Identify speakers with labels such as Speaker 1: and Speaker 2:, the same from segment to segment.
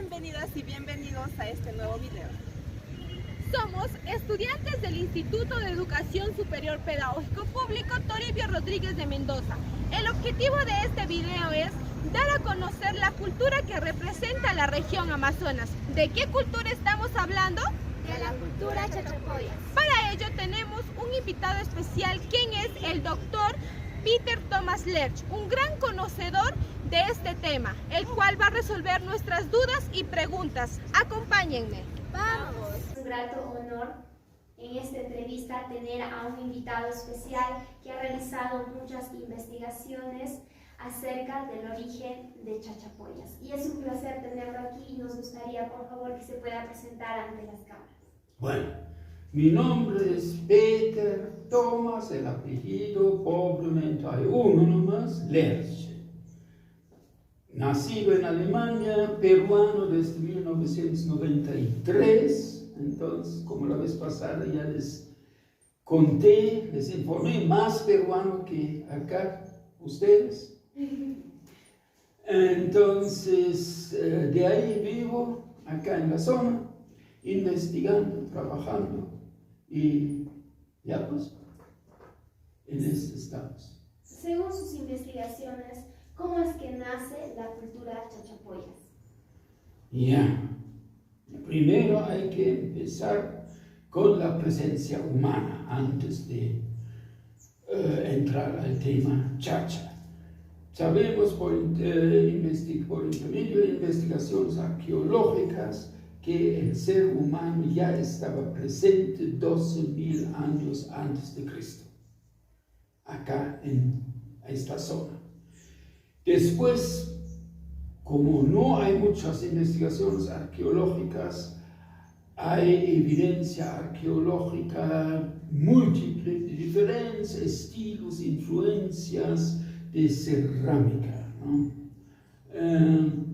Speaker 1: Bienvenidas y bienvenidos a este nuevo video. Somos estudiantes del Instituto de Educación Superior Pedagógico Público Toribio Rodríguez de Mendoza. El objetivo de este video es dar a conocer la cultura que representa la región Amazonas. ¿De qué cultura estamos hablando?
Speaker 2: De la cultura chachapoyas.
Speaker 1: Para ello tenemos un invitado especial, quien es el doctor Peter Thomas Lerch, un gran conocedor de este tema, el cual va a resolver nuestras dudas y preguntas. Acompáñenme.
Speaker 2: ¡Vamos! Es un grato honor en esta entrevista tener a un invitado especial que ha realizado muchas investigaciones acerca del origen de Chachapoyas. Y es un placer tenerlo aquí y nos gustaría, por favor, que se pueda presentar ante las cámaras.
Speaker 3: Bueno, mi nombre es Peter Thomas, el apellido pobremente hay uno nomás, Lerch. Nacido en Alemania, peruano desde 1993, entonces, como la vez pasada ya les conté, les informé, más peruano que acá, ustedes. Entonces, de ahí vivo, acá en la zona, investigando, trabajando, y ya pues, en este estamos.
Speaker 2: Según sus investigaciones, ¿cómo es que nace la cultura chachapoyas?
Speaker 3: Ya, primero hay que empezar con la presencia humana antes de entrar al tema chacha. Sabemos por intermedio de investigaciones arqueológicas que el ser humano ya estaba presente 12.000 años antes de Cristo, acá en esta zona. Después, como no hay muchas investigaciones arqueológicas, hay evidencia arqueológica múltiple de diferentes estilos, influencias de cerámica, ¿no?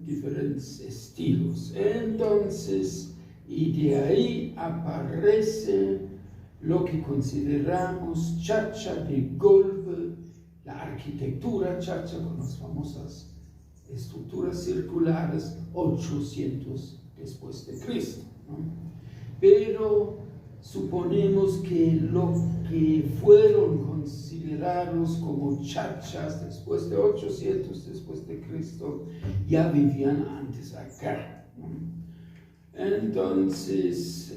Speaker 3: Diferentes estilos. Entonces, y de ahí aparece lo que consideramos chacha de golpe, la arquitectura chacha con las famosas estructuras circulares 800 después de Cristo, ¿no? Pero suponemos que lo que fueron considerados como chachas después de 800 después de Cristo ya vivían antes acá, ¿no? Entonces,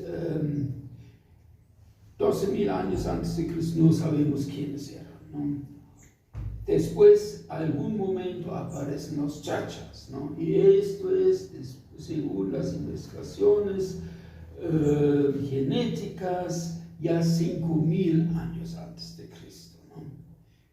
Speaker 3: 12.000 años antes de Cristo no sabemos quiénes eran, ¿no? Después, algún momento aparecen los chachas, ¿no? Y esto es, según las investigaciones genéticas, ya 5.000 años antes de Cristo, ¿no?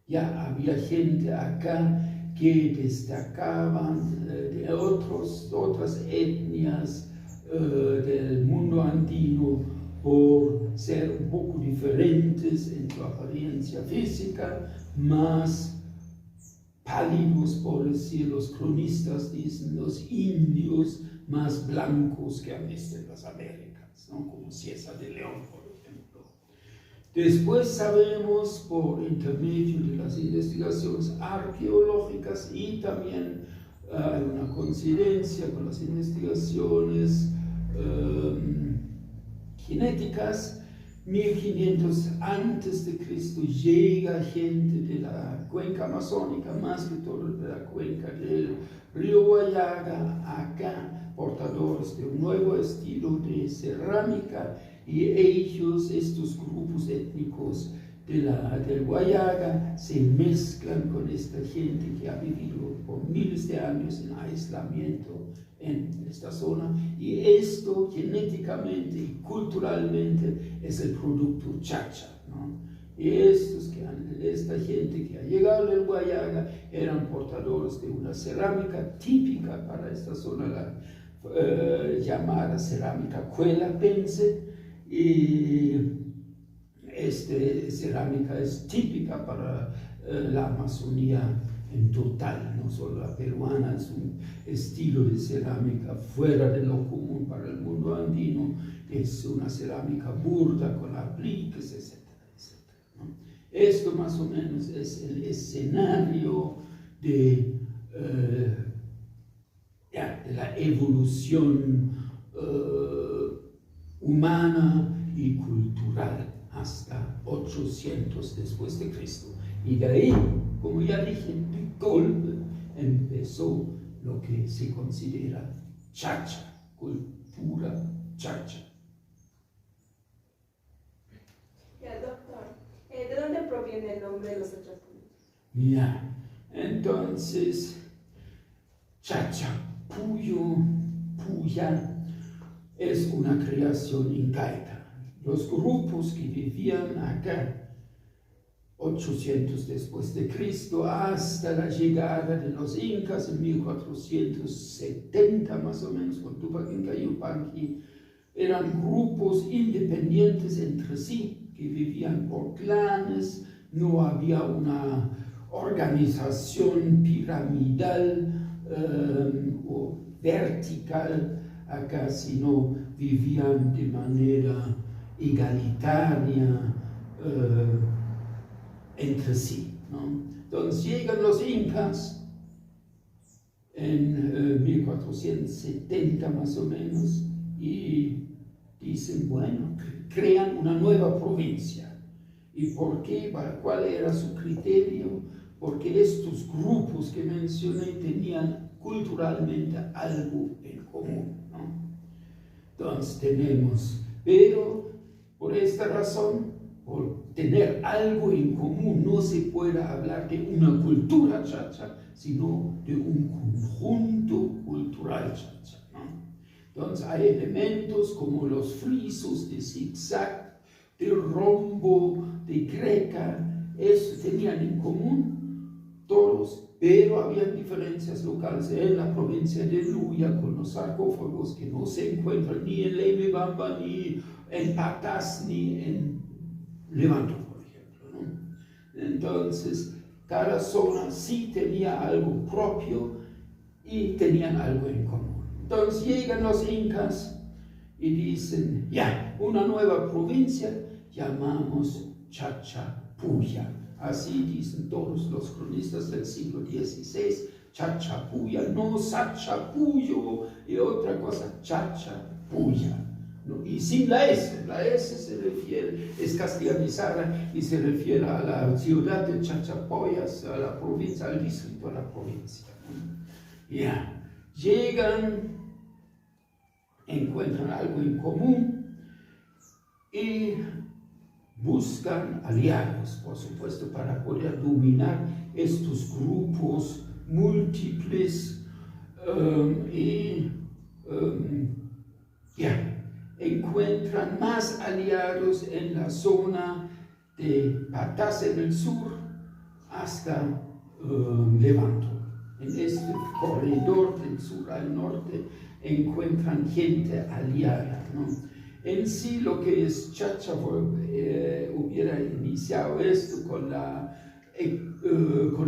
Speaker 3: Ya había gente acá que destacaban de otras etnias del mundo andino por ser un poco diferentes en su apariencia física, más pálidos, por decir, los cronistas dicen, los indios más blancos que han visto en las Américas, ¿no? Como César de León, por ejemplo. Después sabemos, por intermedio de las investigaciones arqueológicas y también hay una coincidencia con las investigaciones genéticas, 1500 antes de Cristo llega gente de la cuenca amazónica, más que todo de la cuenca del río Guayaga, acá, portadores de un nuevo estilo de cerámica, y ellos, estos grupos étnicos del Guayaga, se mezclan con esta gente que ha vivido por miles de años en aislamiento en esta zona, y esto genéticamente y culturalmente es el producto chacha, ¿no? Y esta gente que ha llegado del Guayaga eran portadores de una cerámica típica para esta zona, llamada cerámica cuelapense, y esta cerámica es típica para la Amazonía en total, no solo la peruana, es un estilo de cerámica fuera de lo común para el mundo andino, es una cerámica burda con apliques, etcétera, etcétera, ¿no? Esto más o menos es el escenario de de la evolución humana y cultural hasta 800 después de Cristo. Y de ahí, como ya dije, de golpe empezó lo que se considera chacha, cultura chacha.
Speaker 4: Ya, doctor, ¿de dónde proviene el nombre de los chachapuyos?
Speaker 3: Ya, entonces, Chachapuyo, Puya, es una creación incaica. Los grupos que vivían acá, 800 después de Cristo, hasta la llegada de los incas en 1470 más o menos, con Tupac Inca y Yupanqui, eran grupos independientes entre sí, que vivían por clanes, no había una organización piramidal o vertical acá, sino vivían de manera egalitaria entre sí, ¿no? Entonces llegan los incas en 1470 más o menos y dicen, bueno, crean una nueva provincia. ¿Y por qué? ¿Cuál era su criterio? Porque estos grupos que mencioné tenían culturalmente algo en común, ¿no? Entonces tenemos, pero por esta razón, por tener algo en común, no se puede hablar de una cultura chacha, sino de un conjunto cultural chacha, ¿no? Entonces hay elementos como los frisos de zigzag, de rombo, de greca, eso tenían en común todos, pero había diferencias locales en la provincia de Luya con los sarcófagos que no se encuentran ni en Lemebamba, ni en Patas, ni en Levanto, por ejemplo, ¿no? Entonces, cada zona sí tenía algo propio y tenían algo en común. Entonces llegan los incas y dicen, ya, una nueva provincia, llamamos Chachapuya. Así dicen todos los cronistas del siglo XVI, Chachapuya, no Sachapuyo y otra cosa, Chachapuya, ¿no? Y sin la S se refiere, es castellanizada y se refiere a la ciudad de Chachapoyas, a la provincia, al distrito de la provincia, ¿no? Ya, llegan, encuentran algo en común y buscan aliados, por supuesto, para poder dominar estos grupos múltiples encuentran más aliados en la zona de Patas en el sur hasta Levanto. En este corredor del sur al norte encuentran gente aliada, ¿no? En sí lo que es Chacha hubiera iniciado esto con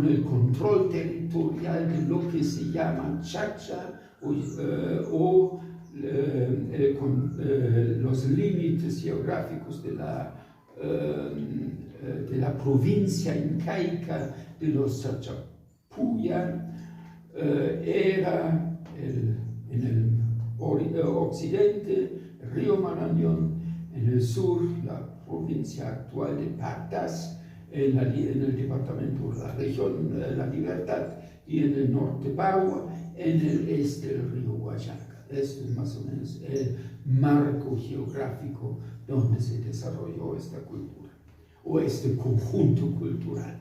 Speaker 3: el control territorial de lo que se llama Chacha o con los límites geográficos de la provincia incaica de los Chachapuya. Era en el occidente el río Marañón, en el sur la provincia actual de Patas, en el departamento de la región La Libertad, y en el norte Bagua, en el este el río Huallaga. Esto es más o menos el marco geográfico donde se desarrolló esta cultura o este conjunto cultural.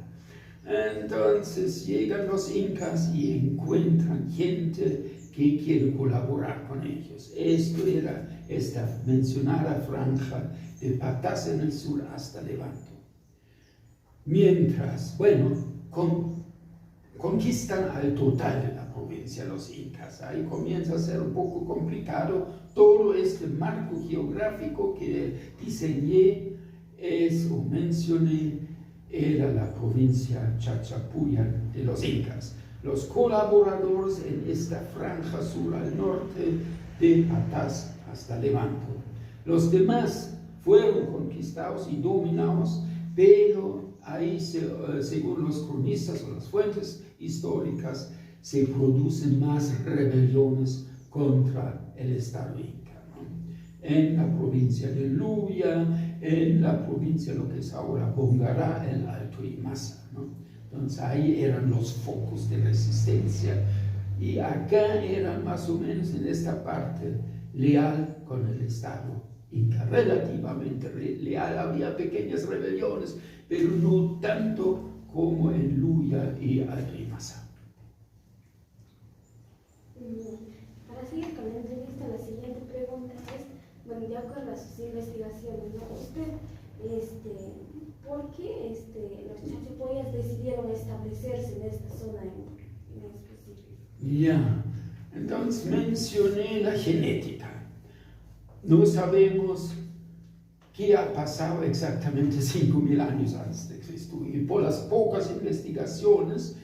Speaker 3: Entonces llegan los incas y encuentran gente que quiere colaborar con ellos. Esto era esta mencionada franja de Patas en el sur hasta Levanto. Mientras, bueno, conquistan al total de la provincia los incas. Ahí comienza a ser un poco complicado todo este marco geográfico que diseñé, o mencioné, era la provincia Chachapuya de los incas. Los colaboradores en esta franja sur al norte de Patas hasta Levanto. Los demás fueron conquistados y dominados, pero ahí, según los cronistas o las fuentes históricas, se producen más rebeliones contra el Estado inca, ¿no? En la provincia de Luya, en la provincia, lo que es ahora Bongará, el Alto Imasa, ¿no? Entonces ahí eran los focos de resistencia, y acá eran más o menos en esta parte leal con el Estado inca, relativamente leal. Había pequeñas rebeliones, pero no tanto como en Luya y Alto Imasa.
Speaker 2: Para seguir con la entrevista, la siguiente pregunta es, bueno, de acuerdo a sus investigaciones, ¿no? Usted, ¿por qué los chachapoyas decidieron establecerse en esta zona en específico?
Speaker 3: Ya, entonces mencioné la genética. No sabemos qué ha pasado exactamente 5.000 años antes de Cristo, y por las pocas investigaciones,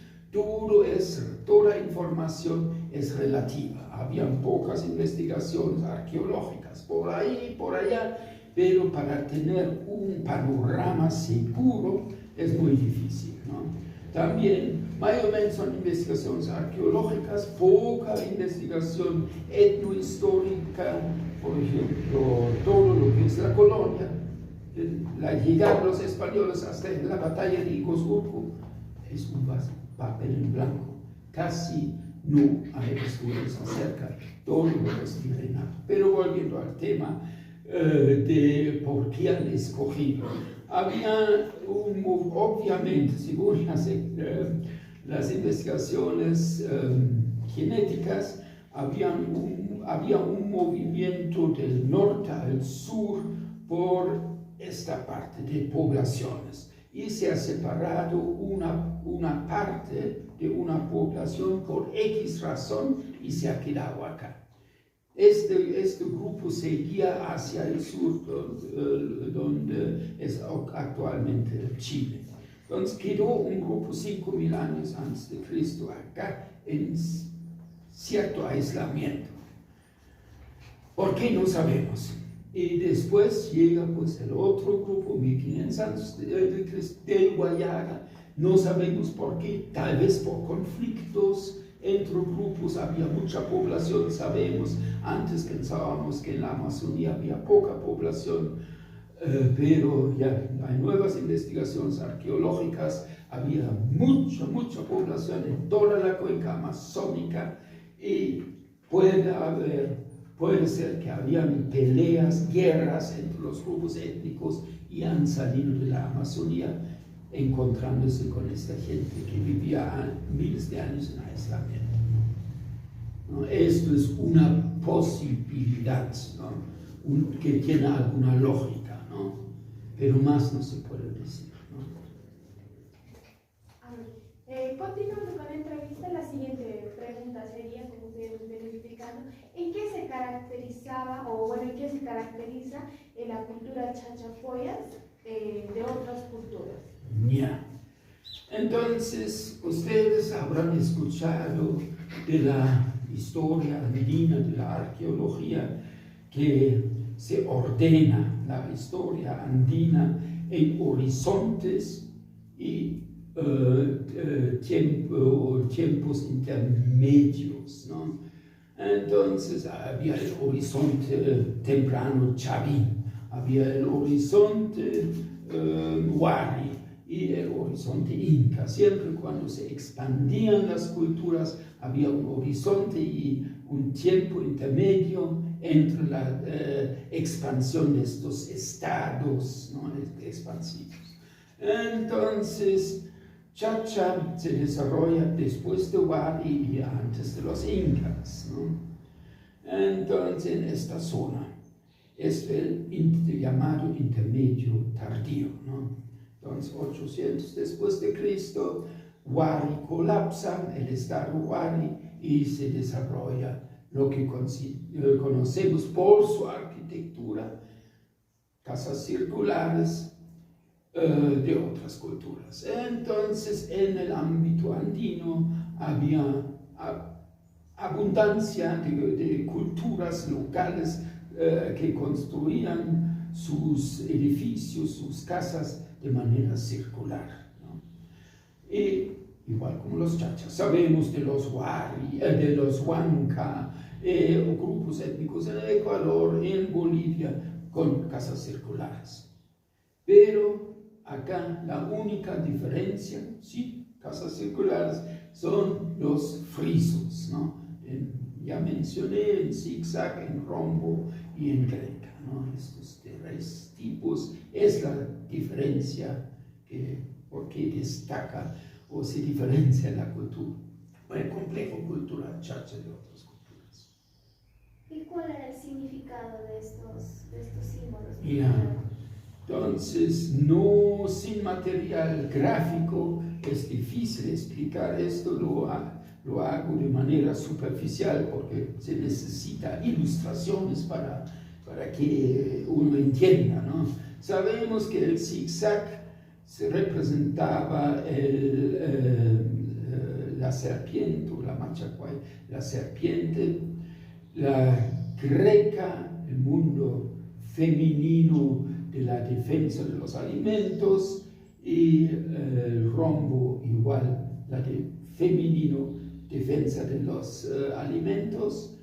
Speaker 3: toda información es relativa. Habían pocas investigaciones arqueológicas por ahí, por allá, pero para tener un panorama seguro es muy difícil, ¿no? También, mayormente son investigaciones arqueológicas, poca investigación etnohistórica, por ejemplo, todo lo que es la colonia, la llegada de los españoles hasta la batalla de Iguazú, es un papel en blanco, casi no hay estudios acerca, todo lo es virreinado. Pero volviendo al tema de por qué han escogido, había obviamente, según las investigaciones genéticas, había un movimiento del norte al sur por esta parte de poblaciones, y se ha separado una parte de una población por X razón y se ha quedado acá. Este grupo seguía hacia el sur, donde es actualmente Chile. Entonces quedó un grupo 5.000 años antes de Cristo acá en cierto aislamiento. ¿Por qué? No sabemos. Y después llega pues el otro grupo, 1.500 años del Guayaga. No sabemos por qué, tal vez por conflictos entre grupos, había mucha población, sabemos. Antes pensábamos que en la Amazonía había poca población, pero ya hay nuevas investigaciones arqueológicas, había mucha población en toda la cuenca amazónica, y puede ser que habían peleas, guerras entre los grupos étnicos, y han salido de la Amazonía encontrándose con esta gente que vivía miles de años en aislamiento, ¿no? Esto es una posibilidad, ¿no? Que tiene alguna lógica, ¿no? Pero más no se puede decir, ¿no?
Speaker 2: Continuando con la entrevista, la siguiente pregunta sería, como ustedes nos ven explicando, ¿en qué se caracterizaba, o bueno, en qué se caracteriza la cultura chachapoyas de otras culturas?
Speaker 3: Ya. Entonces, ustedes habrán escuchado de la historia andina, de la arqueología, que se ordena la historia andina en horizontes y tiempos intermedios, ¿no? Entonces había el horizonte temprano chavín, había el horizonte huari y el horizonte inca. Siempre cuando se expandían las culturas había un horizonte y un tiempo intermedio entre la expansión de estos estados, ¿no? Expansivos. Entonces, Chacha se desarrolla después de Huari y antes de los incas, ¿no? Entonces, en esta zona es el llamado intermedio tardío, ¿no? Entonces, 800 después de Cristo, Huari colapsa, el estado Huari, y se desarrolla lo que conocemos por su arquitectura, casas circulares de otras culturas. Entonces, en el ámbito andino había abundancia de culturas locales que construían sus edificios, sus casas de manera circular, ¿no? Y igual como los chachas. Sabemos de los Wari, de los Huanca, o grupos étnicos en el Ecuador, en Bolivia, con casas circulares. Pero acá la única diferencia, sí, casas circulares, son los frisos, ¿no? Ya mencioné en zigzag, en rombo y en greca, ¿no? Estos tres tipos es la diferencia porque destaca o se diferencia en la cultura, el complejo cultural chacha de otras culturas.
Speaker 2: ¿Y cuál era el significado de estos símbolos?
Speaker 3: Ya. Entonces, no sin material gráfico es difícil explicar esto, lo hago de manera superficial porque se necesita ilustraciones para que uno entienda, ¿no? Sabemos que el zigzag se representaba la serpiente, la machacuay, la serpiente, la greca, el mundo femenino de la defensa de los alimentos, y el rombo igual, la femenino defensa de los alimentos,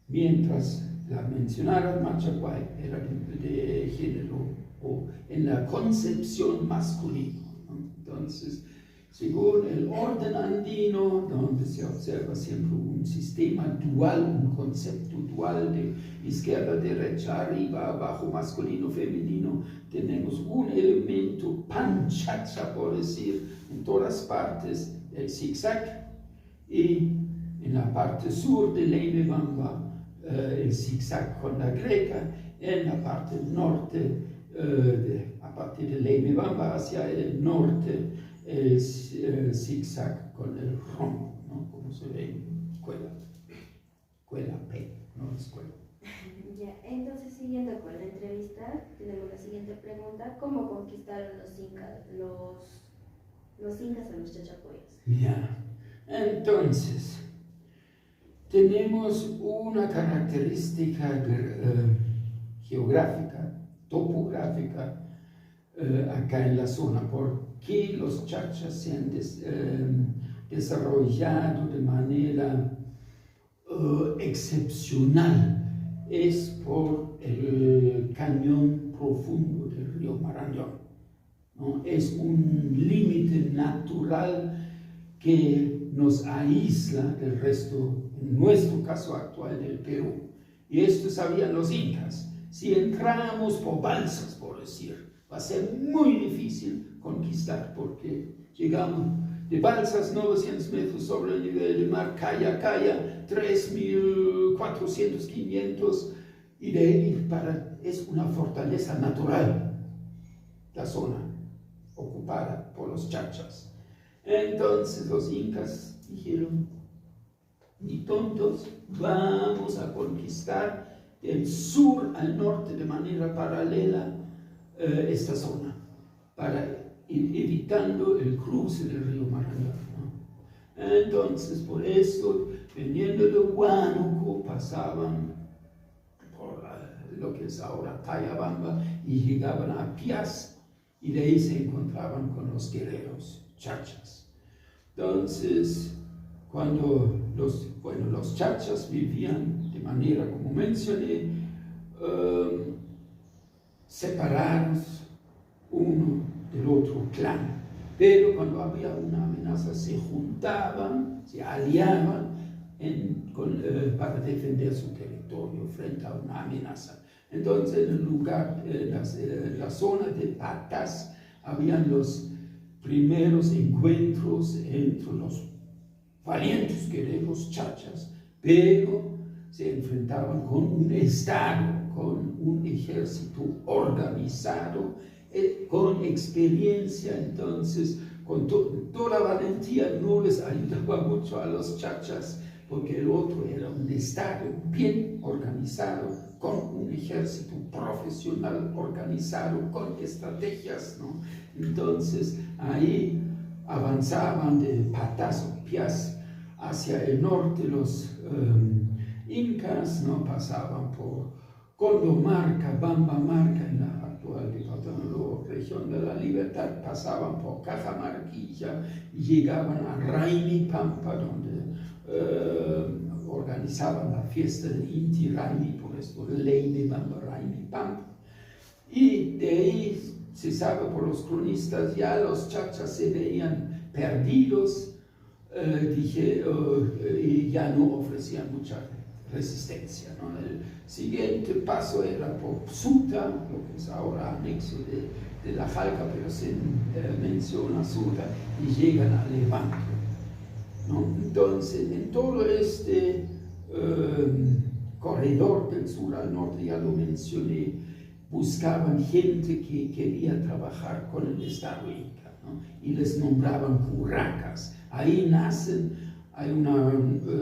Speaker 3: mientras la mencionada machacuay era de género o en la concepción masculino, ¿no? Entonces, según el orden andino, donde se observa siempre un sistema dual, un concepto dual de izquierda, derecha, arriba, abajo, masculino, femenino, tenemos un elemento panchacha, por decir, en todas partes del zigzag, y en la parte sur de Leimebamba, el zigzag con la greca, en la parte norte, a partir de Leimebamba hacia el norte, el zigzag con el rombo, ¿no? Como se ve en escuela P, no escuela.
Speaker 2: Ya, entonces siguiendo con la entrevista, tenemos la siguiente pregunta: ¿cómo conquistaron los incas a los chachapoyas?
Speaker 3: Ya, entonces, tenemos una característica geográfica, topográfica, acá en la zona, porque los chachas se han desarrollado de manera excepcional, es por el cañón profundo del río Marañón, ¿no? Es un límite natural que nos aísla del resto, en nuestro caso actual, del Perú. Y esto sabían los incas. Si entramos por balsas, por decir, va a ser muy difícil conquistar, porque llegamos de balsas 900 metros sobre el nivel del mar, calla, 3.400, 500, y de ahí es una fortaleza natural, la zona ocupada por los chachas. Entonces los incas dijeron, ni tontos, vamos a conquistar del sur al norte de manera paralela esta zona, para ir evitando el cruce del río Marañón, ¿no? Entonces, por eso, veniendo de Huánuco, pasaban por lo que es ahora Tayabamba y llegaban a Piaz, y de ahí se encontraban con los guerreros chachas. Entonces, cuando los chachas vivían de manera, como mencioné, separados uno del otro clan, pero cuando había una amenaza se juntaban, se aliaban para defender su territorio frente a una amenaza. Entonces, en el lugar, la zona de Patas, habían los primeros encuentros entre los valientes guerreros chachas, pero se enfrentaban con un Estado, con un ejército organizado, con experiencia. Entonces, con toda valentía no les ayudaba mucho a los chachas, porque el otro era un Estado bien organizado, con un ejército profesional organizado, con estrategias, ¿no? Entonces, ahí avanzaban de Patas o Piaz hacia el norte los incas, ¿no? Pasaban por Condomarca, Bambamarca, en la actual actual departamento región de la Libertad, pasaban por Cajamarquilla y llegaban a Raimi Pampa, donde organizaban la fiesta del Inti Raimi, por esto ley de Bamba Raimi Pampa. Y de ahí se sabe por los cronistas, ya los chachas se veían perdidos, y ya no ofrecían mucha resistencia, ¿no? El siguiente paso era por Suta, lo que es ahora anexo de la Jalca, pero se menciona Suta, y llegan a Levante, ¿no? Entonces, en todo este corredor del sur al norte, ya lo mencioné, buscaban gente que quería trabajar con el Estado Inca, ¿no? Y les nombraban curacas. Ahí nacen,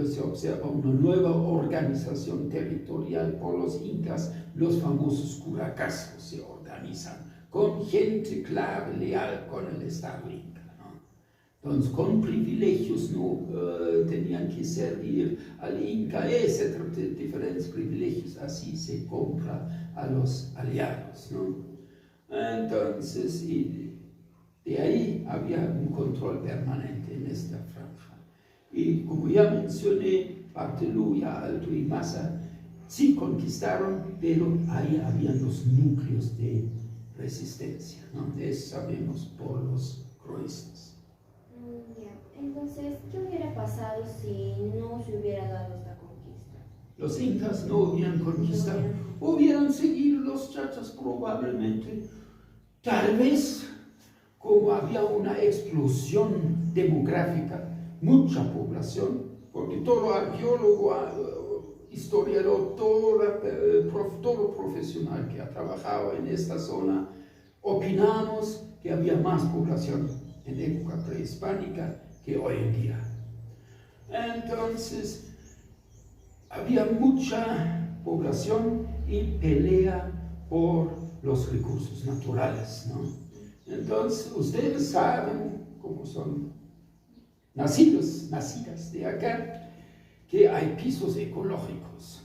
Speaker 3: se observa una nueva organización territorial por los incas, los famosos curacazos se organizan con gente clave, leal con el Estado Inca, ¿no? Entonces, con privilegios no tenían que servir al Inca, etcétera, diferentes privilegios, así se compra a los aliados, ¿no? Entonces, de ahí había un control permanente en esta franja. Y como ya mencioné, Barteluya, Alto y Masa sí conquistaron, pero ahí habían los núcleos de resistencia, ¿no? Eso sabemos por los cronistas.
Speaker 2: Entonces, ¿qué hubiera pasado si no se hubiera dado esta conquista?
Speaker 3: Los incas no hubieran conquistado, hubieran seguido los chachas probablemente, tal vez como había una explosión demográfica, mucha población, porque todo arqueólogo, historiador, todo profesional que ha trabajado en esta zona, opinamos que había más población en época prehispánica que hoy en día. Entonces, había mucha población y pelea por los recursos naturales, ¿no? Entonces, ustedes saben, como son nacidas de acá, que hay pisos ecológicos,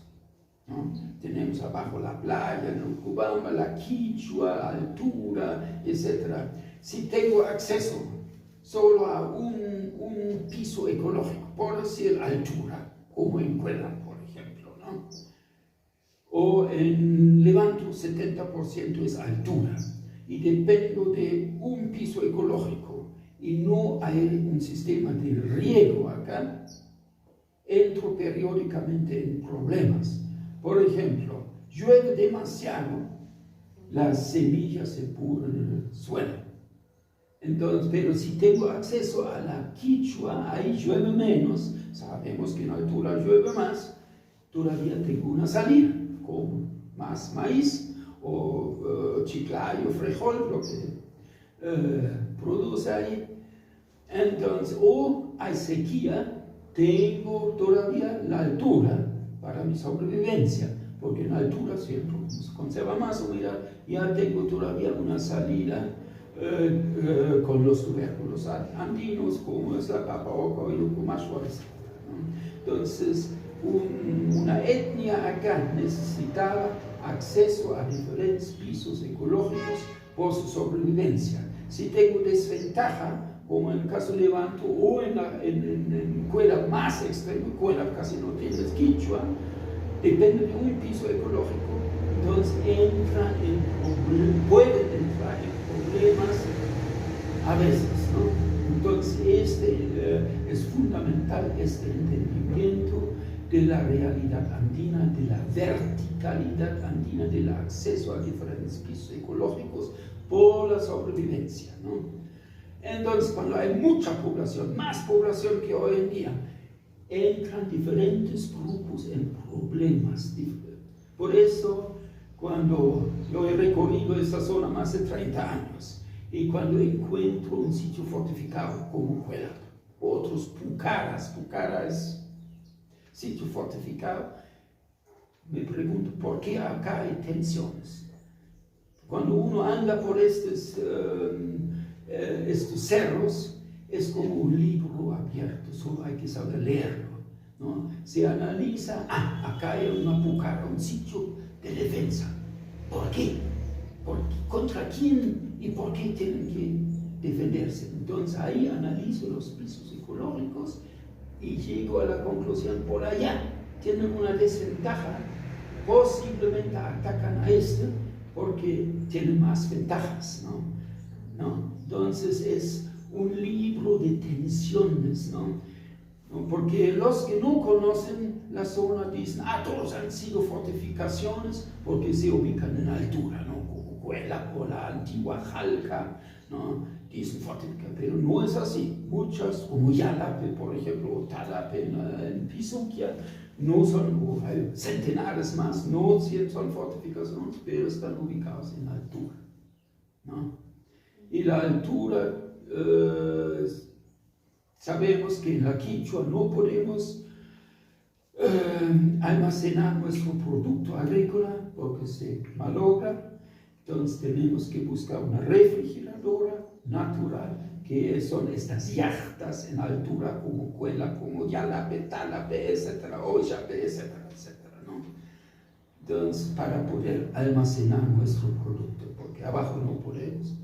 Speaker 3: ¿no? Tenemos abajo la playa, en Cubamba, la Quichua, altura, etc. Si tengo acceso solo a un piso ecológico, por decir altura, como en Cuela, por ejemplo, ¿no? O en Levanto, 70% es altura, y dependo de un piso ecológico, y no hay un sistema de riego acá, entro periódicamente en problemas. Por ejemplo, llueve demasiado, las semillas se pudren en el suelo. Entonces, pero si tengo acceso a la Quichua, ahí llueve menos, sabemos que en altura llueve más, todavía tengo una salida, con más maíz, o chiclayo, frijol, lo que produce ahí. Entonces, o hay sequía, tengo todavía la altura para mi sobrevivencia, porque en altura siempre se conserva más humedad, ya tengo todavía una salida con los tubérculos andinos, como es la papaoca y el cumacho, etc. Entonces, una etnia acá necesitaba acceso a diferentes pisos ecológicos por su sobrevivencia. Si tengo desventaja, como en el caso de Levanto, o en Cuela más extremo, Cuela casi no tiene Quichua, depende de un piso ecológico, entonces pueden entrar en problemas a veces, ¿no? Entonces es fundamental este entendimiento de la realidad andina, de la verticalidad andina, del acceso a diferentes pisos ecológicos por la sobrevivencia, ¿no? Entonces, cuando hay mucha población, más población que hoy en día, entran diferentes grupos en problemas. Por eso, cuando yo he recorrido esta zona más de 30 años, y cuando encuentro un sitio fortificado como Cuela, otros Pucara es sitio fortificado, me pregunto por qué acá hay tensiones. Cuando uno anda por estos cerros, es como un libro abierto, solo hay que saber leerlo, ¿no? Se analiza, acá hay una Pucara, un sitio de defensa. ¿Por qué? contra quién y por qué tienen que defenderse. Entonces ahí analizo los pisos ecológicos y llego a la conclusión, por allá tienen una desventaja, posiblemente atacan a este porque tienen más ventajas, ¿no? Entonces es un libro de tensiones, ¿no? Porque los que no conocen la zona dicen, todos han sido fortificaciones porque se ubican en altura, ¿no? Cocuela o la antigua Jalca, ¿no? Dicen fortificaciones, pero no es así. Muchas, como Yalape, por ejemplo, o Talape en Pisuquia, no son, o hay centenares más, no son fortificaciones, pero están ubicadas en altura, ¿no? Y la altura, sabemos que en la Quichua no podemos almacenar nuestro producto agrícola porque se malogra, entonces tenemos que buscar una refrigeradora natural, que son estas yachtas en altura como Cuela, como Yalape, Talape, etcétera, Oyape, etcétera, etcétera, ¿no? Entonces, para poder almacenar nuestro producto, porque abajo no podemos,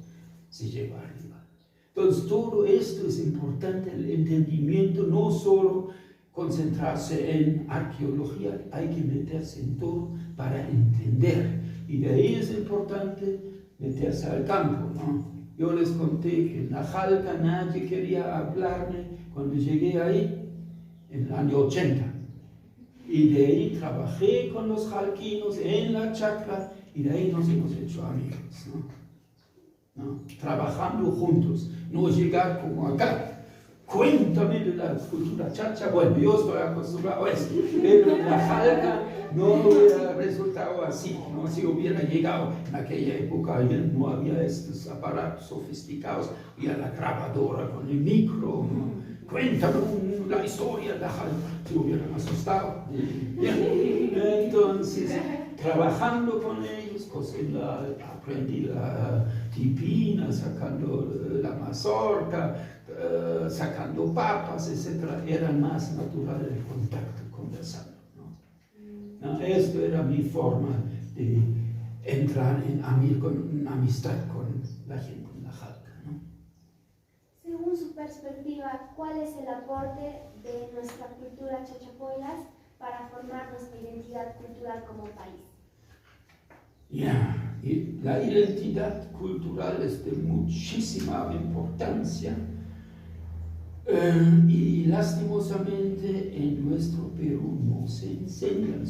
Speaker 3: se lleva arriba. Entonces, todo esto es importante, el entendimiento, no solo concentrarse en arqueología, hay que meterse en todo para entender. Y de ahí es importante meterse al campo, ¿no? Yo les conté que en la Jalca nadie quería hablarme cuando llegué ahí, en el año 80. Y de ahí trabajé con los jalquinos en la chacra y de ahí nos hemos hecho amigos, ¿no? Trabajando juntos, no llegar como acá. Cuéntame de la cultura chacha. Bueno, yo estoy acostumbrado a eso, pero en la Jalca no hubiera resultado así, ¿no? Si hubiera llegado en aquella época, no había estos aparatos sofisticados, había la grabadora con el micro, ¿no? Cuéntame la historia de la Jalca, se hubieran asustado. Entonces, trabajando con ellos, pues aprendí la tipina, sacando la mazorca, sacando papas, etc. Era más natural el contacto, conversando, ¿no? Esto era mi forma de entrar en amistad con la gente en la Jalca, ¿no?
Speaker 2: Según su perspectiva, ¿cuál es el aporte de nuestra cultura chachapoyas para formar nuestra identidad cultural como país?
Speaker 3: Y la identidad cultural es de muchísima importancia y lastimosamente en nuestro Perú no se enseñan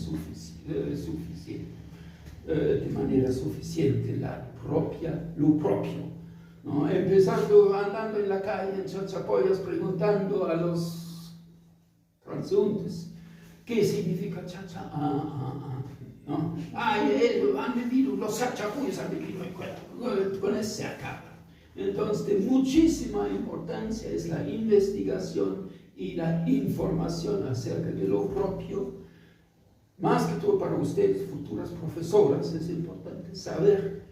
Speaker 3: de manera suficiente lo propio, ¿no? Empezando andando en la calle en Chachapoyas preguntando a los transeúntes qué significa chacha, ¿no? Han vivido, los chachapoyas han vivido en Cuela, con eso se acaba. Entonces, de muchísima importancia es la investigación y la información acerca de lo propio. Más que todo para ustedes, futuras profesoras, es importante saber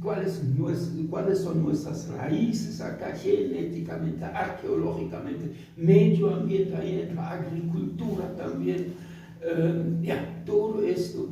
Speaker 3: cuáles son nuestras raíces acá, genéticamente, arqueológicamente, medio ambiente, ahí entra agricultura también. Todo esto,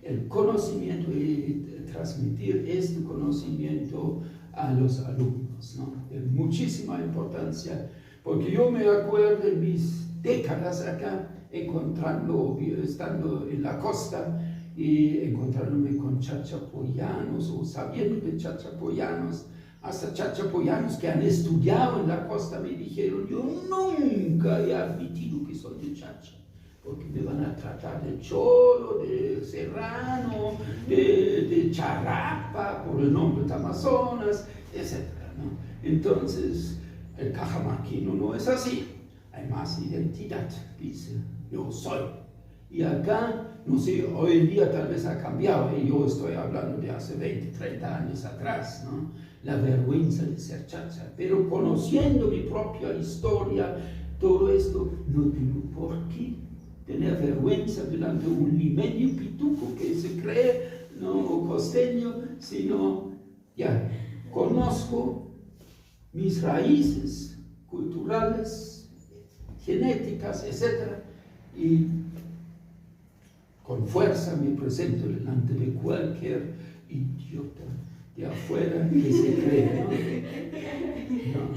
Speaker 3: el conocimiento y transmitir este conocimiento a los alumnos, ¿no? De muchísima importancia, porque yo me acuerdo en mis décadas acá, estando en la costa y encontrándome con chachapoyanos o sabiendo de chachapoyanos, hasta chachapoyanos que han estudiado en la costa me dijeron, yo nunca he admitido que soy de Chacha, porque me van a tratar de cholo, de serrano, de charrapa, por el nombre de Amazonas, etc., ¿no? Entonces, el cajamarquino no es así, hay más identidad, dice, yo soy. Y acá, no sé, hoy en día tal vez ha cambiado, yo estoy hablando de hace 20, 30 años atrás, ¿no? La vergüenza de ser chacha, pero conociendo mi propia historia, todo esto, no tengo por qué tener vergüenza delante de un limeño pituco que se cree, no costeño, sino ya conozco mis raíces culturales, genéticas, etc. Y con fuerza me presento delante de cualquier idiota de afuera que se cree, ¿no? No.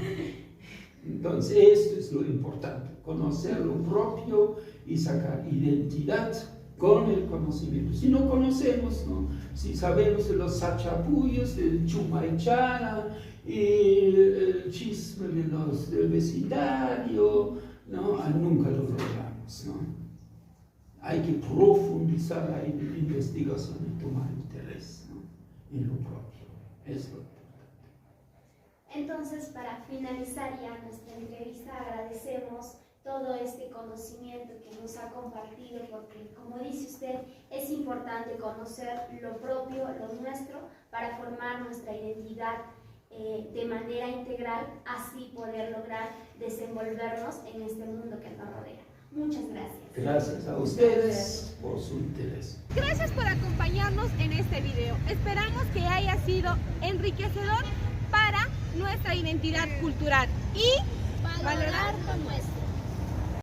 Speaker 3: Entonces, esto es lo importante, conocer lo propio y sacar identidad con el conocimiento. Si no conocemos, ¿no? Si sabemos de los sachapuyos, del chumaychara, y el chisme del vecindario, ¿no? Nunca lo logramos, ¿no? Hay que profundizar la investigación y tomar interés, ¿no? En lo propio. Es lo importante.
Speaker 2: Entonces, para finalizar ya nuestra entrevista, agradecemos todo este conocimiento que nos ha compartido, porque, como dice usted, es importante conocer lo propio, lo nuestro, para formar nuestra identidad de manera integral, así poder lograr desenvolvernos en este mundo que nos rodea. Muchas gracias.
Speaker 3: Gracias a ustedes por su interés.
Speaker 1: Gracias por acompañarnos en este video. Esperamos que haya sido enriquecedor para nuestra identidad cultural y
Speaker 5: valorar lo nuestro.